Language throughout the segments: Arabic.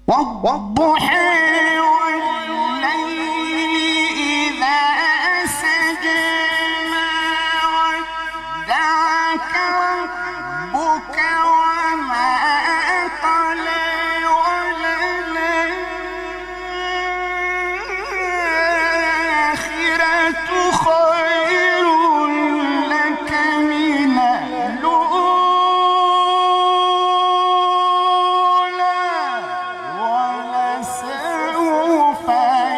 والضحى والليل إذا سجى ما ودعك ربك وما قلى وللآخرة خير لك من الأولى ولسوف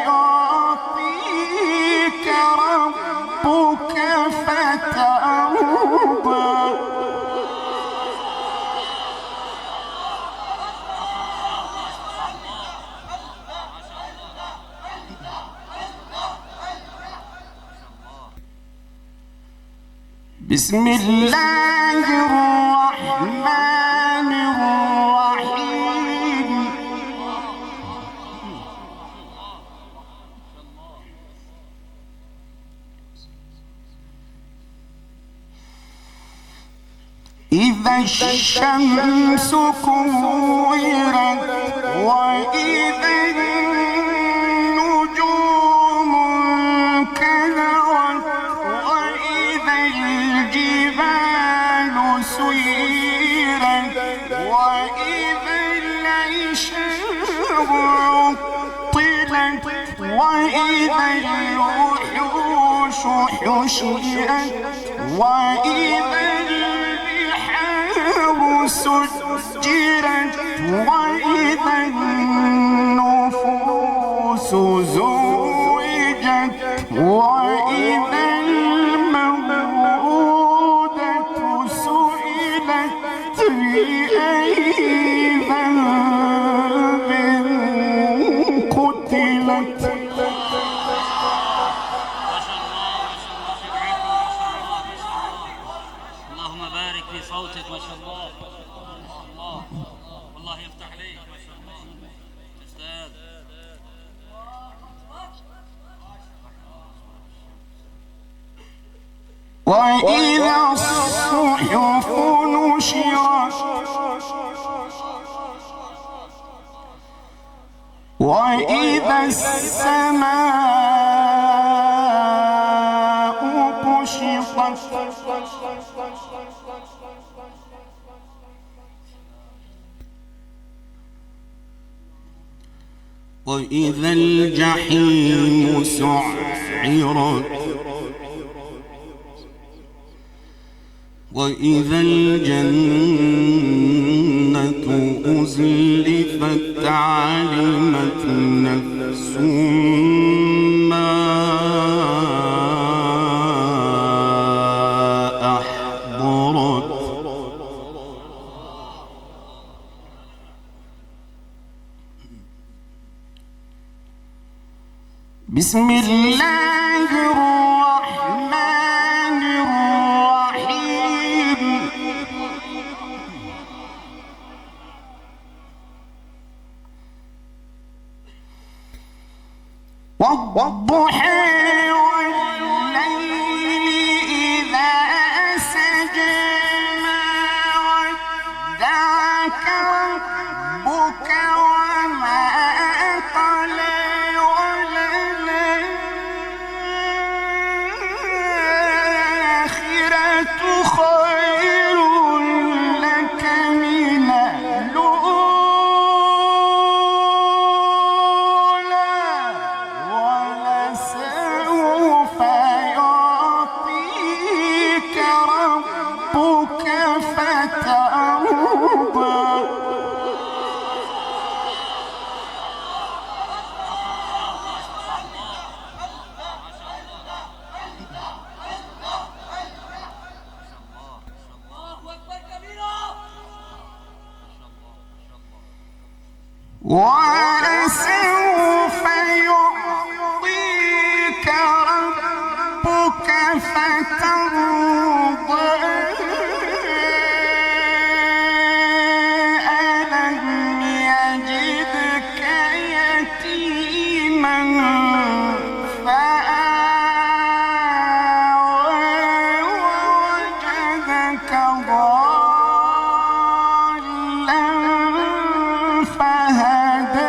يعطيك ربك فترضى. بسم الله الرحمن الرحيم. إذا الشمس كورت وإذا النجوم انكدرت وإذا الجبال سيرت وإذا العشار عطلت وإذا الوحوش حشرت وإذا البحار سجرت وإذا النفوس زوجت وإذا الموءودة سئلت بأي ذنب قتلت. اللهم بارك في صوتك. ما شاء الله الله والله يفتح عليك. ما شاء الله أستاذ. وإذا الصحف نشرت وإذا السماء كشطت وإذا الجحيم سعرت وإذا الجنة أزلفت علمت نفس ما أحضرت. بسم الله الرحمن الرحيم. والضحى والليل إذا سجى ما ودعك ربك وما قلى وللآخرة خير لك من الأولى ولسوف يعطيك ربك فترضى. ولسوف يعطيك ربك فترضى. ألم يجدك يتيما فآوى ووجدك ضالا فهدى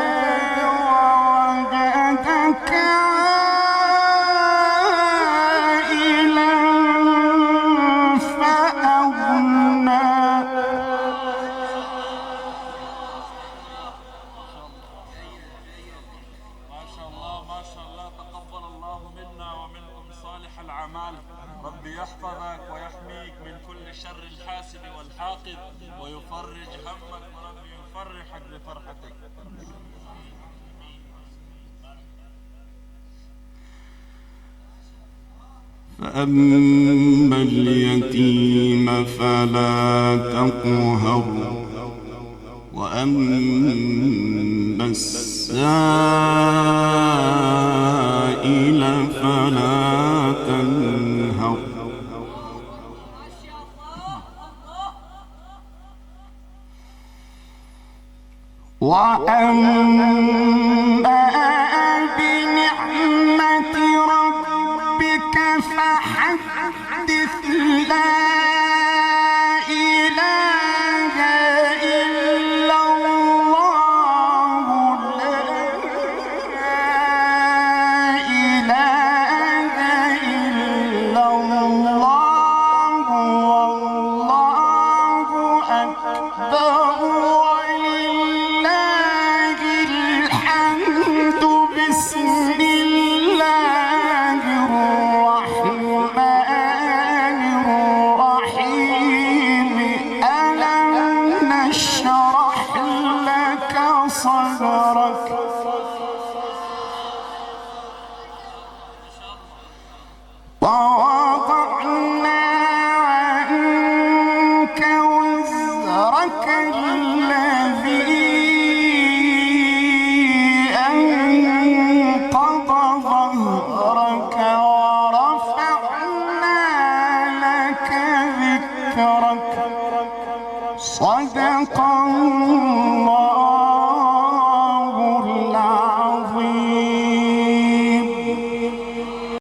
يحفظك ويحميك من كل شر الحاسد والحاقد، ويفرج همك وربي يفرحك بفرحتك. فأما اليتيم فلا تقهر وأما السائل فلا تنهر. وأما بنعمة ربك فحدث. لا إله إلا الله، لا إله إلا الله، والله أكبر ولله الحمد. بسم الله الرحمن الرحيم. ألم نشرح لك صدرك ووضعنا عنك وزرك الذي أنقض ظهرك ورفعنا لك ذكرك. صدق الله